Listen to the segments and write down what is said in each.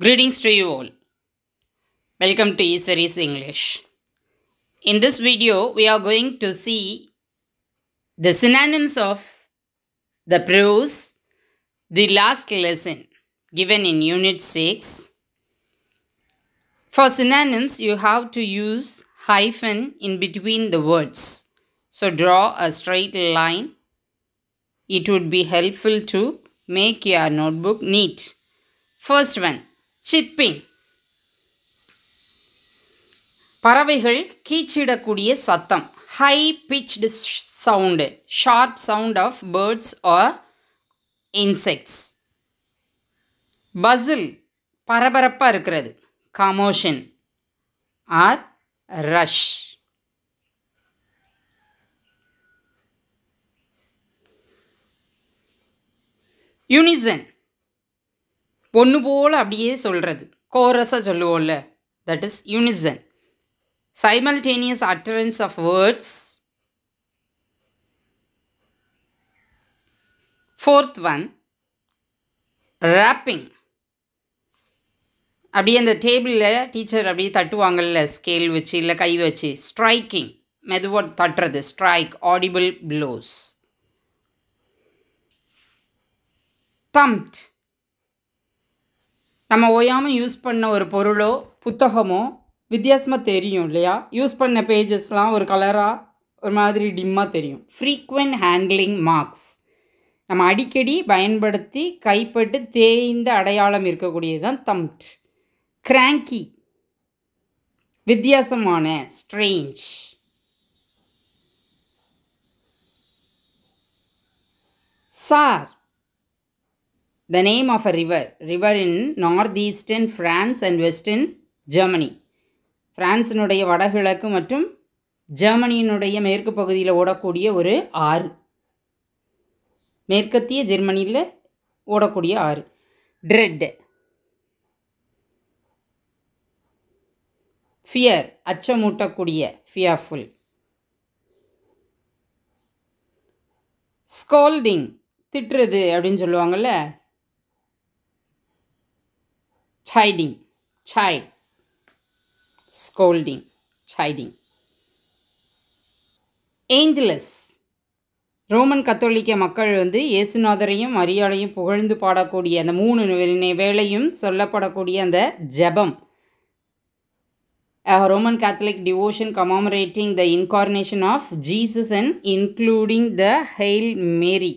Greetings to you all. Welcome to E-Series English. In this video, we are going to see the synonyms of the prose, the last lesson given in Unit 6. For synonyms, you have to use hyphen in between the words. So draw a straight line. It would be helpful to make your notebook neat. First one, chirping. பறவைகள் கீச்சிடக்கூடிய சத்தம், high pitched sound, sharp sound of birds or insects. Bustle, பரபரப்பாக இருக்கிறது, commotion R rush. Unison, பொண்ணு போல் அப்படியே சொல்கிறது, கோரஸாக சொல்லுவோம்ல, that is Unison. Simultaneous utterance of words. Fourth one, rapping. அப்படியே அந்த டேபிளில் டீச்சர் அப்படியே தட்டுவாங்கள்ல ஸ்கேல் வச்சு இல்லை கை வச்சு, ஸ்ட்ரைக்கிங், மெதுவாக தட்டுறது, ஸ்ட்ரைக், ஆடிபிள் ப்ளோஸ். தம்ப்ட், நம்ம ஓயாமல் யூஸ் பண்ண ஒரு பொருளோ புத்தகமோ வித்தியாசமாக தெரியும் இல்லையா, யூஸ் பண்ண பேஜஸ்லாம் ஒரு கலராக ஒரு மாதிரி டிம்மாக தெரியும். ஃப்ரீக்வெண்ட் ஹேண்ட்லிங் மார்க்ஸ், நம்ம அடிக்கடி பயன்படுத்தி கைப்பட்டு தேய்ந்த அடையாளம் இருக்கக்கூடியது தான் தம்ப்ட். கிராங்கி, வித்தியாசமான, strange. Sir, the name of a river in northeastern France and western Germany. பிரான்சினுடைய வடகிழக்கு மற்றும் ஜெர்மனியினுடைய மேற்கு பகுதியில் ஓடக்கூடிய ஒரு ஆறு, மேற்கத்திய ஜெர்மனியில் ஓடக்கூடிய ஆறு. ட்ரெட், ஃபியர், அச்சமூட்டக்கூடிய, ஃபியர்ஃபுல். ஸ்கோல்டிங், திட்டுறது அப்படின்னு சொல்லுவாங்கள்ல, chiding, chide, scolding, chiding. Angelus, Roman கத்தோலிக்க மக்கள் இயேசுநாதரையும் மரியாளையும் புகழ்ந்து பாடக்கூடிய அந்த 3 வேளையும் சொல்லப்படக்கூடிய அந்த ஜெபம். A Roman Catholic devotion commemorating the incarnation of Jesus and including the Hail Mary.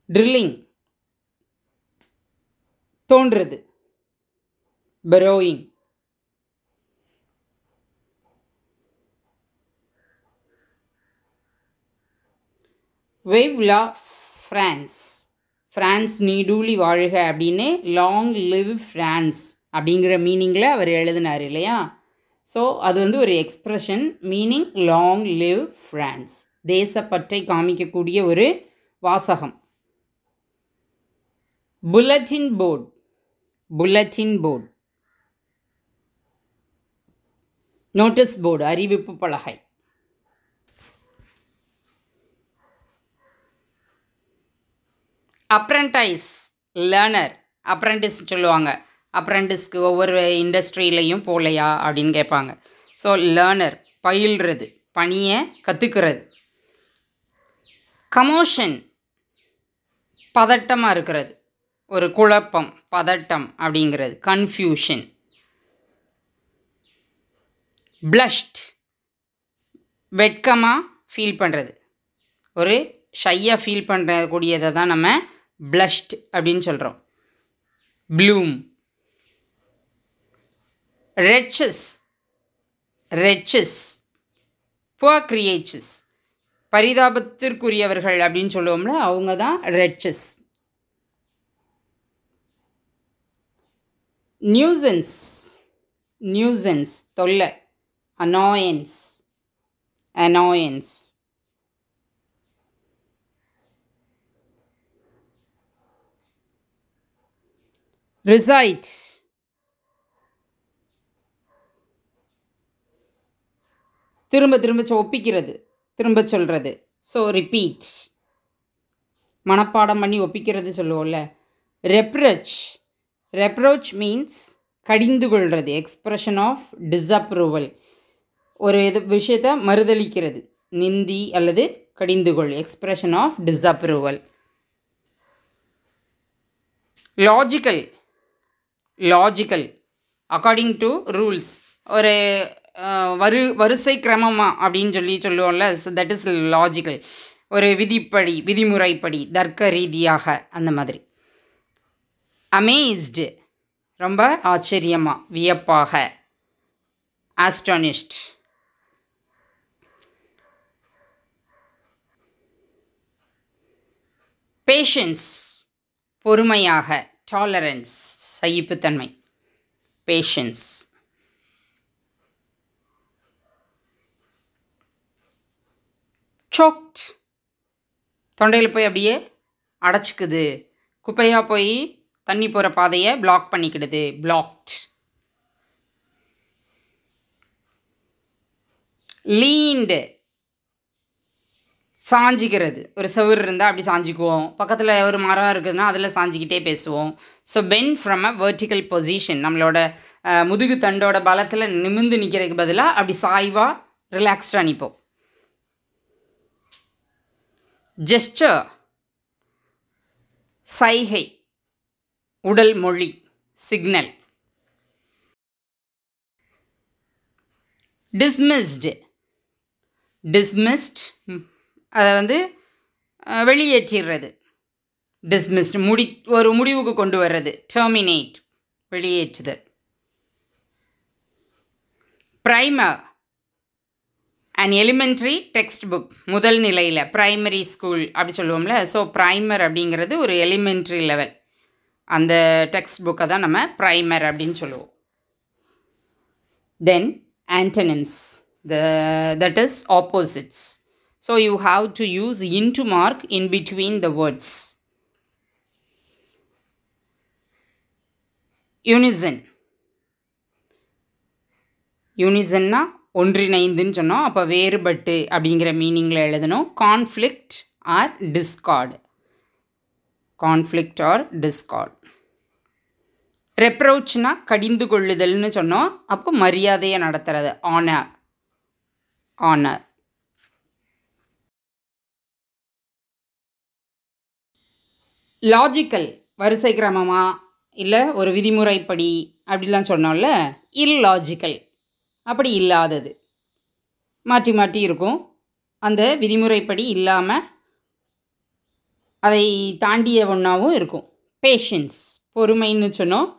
Drilling, தோன்றது, பரோயிங். வெய்வ்லா ஃப்ரான்ஸ், ஃப்ரான்ஸ் நீடூழி வாழ்க அப்படின்னு லாங் லிவ் ஃப்ரான்ஸ் அப்படிங்கிற மீனிங்கில் அவர் எழுதினார் இல்லையா. ஸோ அது ஒரு expression, meaning long live France, தேசப்பற்றை காமிக்கக்கூடிய ஒரு வாசகம். Bulletin board, bulletin board, notice board, அறிவிப்பு பலகை. அப்ரண்டைஸ், லேர்னர், அப்ரண்டிஸ் சொல்லுவாங்க. அப்ரண்டிஸ்க்கு ஒவ்வொரு இண்டஸ்ட்ரியிலையும் போகலையா அப்படின்னு கேட்பாங்க. ஸோ லேர்னர், பயில்றது, பணியை கற்றுக்கிறது. கமோஷன், பதட்டமாக இருக்கிறது, ஒரு குழப்பம், பதட்டம் அப்படிங்கிறது, கன்ஃபியூஷன். ப்ளஷ்ட், வெட்கமாக ஃபீல் பண்ணுறது, ஒரு ஷையாக ஃபீல் பண்ணக்கூடியதை தான் நம்ம ப்ளஷ்ட் அப்படின்னு சொல்கிறோம். Bloom. Wretches, wretches, poor creatures, பரிதாபத்திற்குரியவர்கள் அப்படின்னு சொல்லுவோம்ல, அவங்க தான் ரெச்சஸ். நியூசன்ஸ், நியூசன்ஸ், தொல்லை, அனாயன்ஸ், அனாயன்ஸ். ரிசைட், திரும்ப திரும்ப ஒப்பிக்கிறது, திரும்ப சொல்கிறது. So repeat. மனப்பாடம் பண்ணி ஒப்பிக்கிறது சொல்லுவோம்ல. ரெப்ரோச் மீன்ஸ் கடிந்து கொள்வது, எக்ஸ்பிரஷன் ஆஃப் டிஸ்அப்ரூவல். ஒரு விஷயத்தை மறுதளிக்கிறது, நிந்தி அல்லது கடிந்து கொள், expression of disapproval. Logical according to rules, ஒரு வரிசை கிரமமாக அப்படின்னு சொல்லுவோம்ல, தட் இஸ் லாஜிக்கல். ஒரு விதிமுறைப்படி தர்க்க ரீதியாக அந்த மாதிரி. அமேஸ்டு ரொம்ப ஆச்சரியமாக, வியப்பாக. ஆஸ்டானிஷ்ட். பேஷன்ஸ் பொறுமையாக. டாலரன்ஸ் சகிப்புத்தன்மை. பேஷன்ஸ். சோக்ட் தொண்டையில் போய் அப்படியே அடைச்சிக்குது, குப்பையாக போய் தண்ணி போகிற பாதையை பிளாக் பண்ணிக்கிடுது, பிளாக்ட். லீன்டு சாஞ்சிக்கிறது, ஒரு செவுறு இருந்தால் அப்படி சாஞ்சிக்குவோம், பக்கத்தில் ஒரு மரம் இருக்குதுன்னா அதில் சாஞ்சிக்கிட்டே பேசுவோம். So bend from a vertical position, நம்மளோட முதுகு தண்டோட பலத்தில் நிமிர்ந்து நிற்கிறதுக்கு பதிலாக அப்படி சாய்வாக ரிலாக்ஸ்டாக நிற்போம். ஜெஸ்டர் சைகை, உடல் மொழி, சிக்னல். டிஸ்மிஸ்டு அதை வெளியேற்றிடுறது. டிஸ்மிஸ்டு ஒரு முடிவுக்கு கொண்டு வர்றது. டெர்மினேட் வெளியேற்றுதல். Primer and elementary textbook, முதல் நிலையில் ப்ரைமரி ஸ்கூல் அப்படி சொல்லுவோம்ல. ஸோ ப்ரைமர் அப்படிங்கிறது ஒரு எலிமெண்ட்ரி லெவல், அந்த டெக்ஸ்ட் புக்கை தான் நம்ம ப்ரைமர் அப்படின்னு சொல்லுவோம். தென் antonyms, that is opposites. So you have to use into mark in between the words. யூனிசன்னா ஒன்றிணைந்துன்னு சொன்னோம், அப்போ வேறுபட்டு அப்படிங்கிற மீனிங்கில் எழுதணும். Conflict R Discord. ரெப்ரோச்னா கடிந்து கொள்ளுதல்னு சொன்னோம், அப்போ மரியாதையை நடத்துறது. ஆனர். லாஜிக்கல் வரிசை கிரமமாக இல்லை ஒரு விதிமுறைப்படி அப்படிலாம் சொன்னோம்ல. இல்லாஜிக்கல் அப்படி இல்லாதது, மாற்றி மாற்றி இருக்கும், அந்த விதிமுறைப்படி இல்லாமல் அதை தாண்டிய ஒன்றாவும் இருக்கும். பேஷன்ஸ் பொறுமைன்னு சொன்னோம்,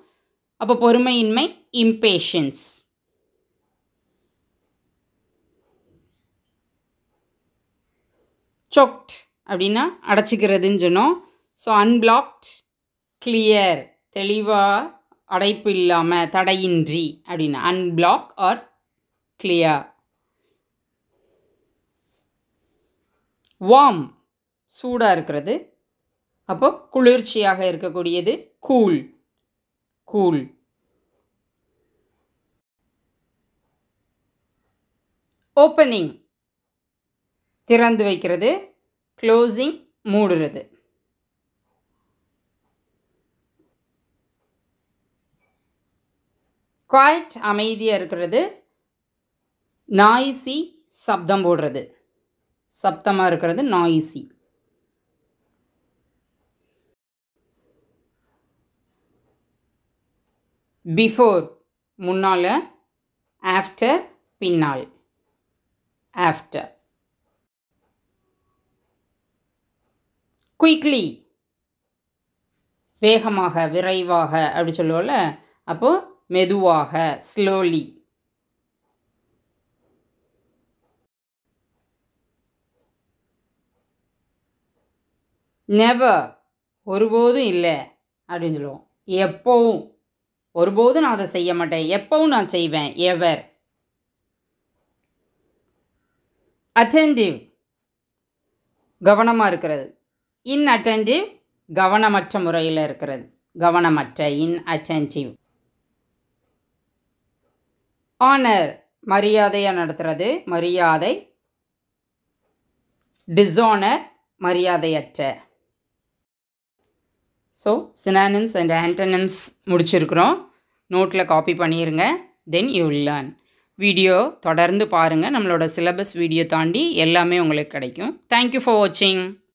அப்போ பொறுமையின்மை இம்பேஷன்ஸ். சொக்ட் அப்படின்னா அடைச்சிக்கிறதுன்னு சொன்னோம். ஸோ அன்பிளாக்ட் கிளியர், தெளிவாக அடைப்பு இல்லாமல் தடையின்றி அப்படின்னு. Unblock R clear. வார்ம் சூடாக இருக்கிறது, அப்போ குளிர்ச்சியாக இருக்கக்கூடியது. கூல். ஓப்பனிங் திறந்து வைக்கிறது, க்ளோசிங் மூடுறது. குவைட் அமைதியாக இருக்கிறது. நாய்ஸி சப்தம் போடுறது, சப்தமாக இருக்கிறது நாய்ஸி. பிஃபோர் முன்னால், ஆஃப்டர் பின்னால். ஆஃப்டர். குயிக்லி வேகமாக, விரைவாக அப்படி சொல்லுவோம்ல, அப்போது மெதுவாக, ஸ்லோலி. நெவர் ஒருபோதும் இல்லை அப்படின்னு சொல்லுவோம். எப்போவும், ஒருபோதும் நான் அதை செய்ய மாட்டேன், எப்போவும் நான் செய்வேன். எவர். அட்டென்டிவ் கவனமாக இருக்கிறது. இன்அட்டென்டிவ் கவனமற்ற முறையில் இருக்கிறது. கவனமற்ற, இன்அட்டென்டிவ். ஆனர் மரியாதையாக நடத்துறது, மரியாதை. டிஸானர் மரியாதையற்ற. ஸோ synonyms and antonyms முடிச்சிருக்கிறோம். நோட்டில் காப்பி பண்ணிடுங்க. Then you will learn. Video தொடர்ந்து பாருங்கள். நம்மளோட சிலபஸ் வீடியோ தாண்டி எல்லாமே உங்களுக்கு கிடைக்கும். தேங்க்யூ ஃபார் வாட்சிங்.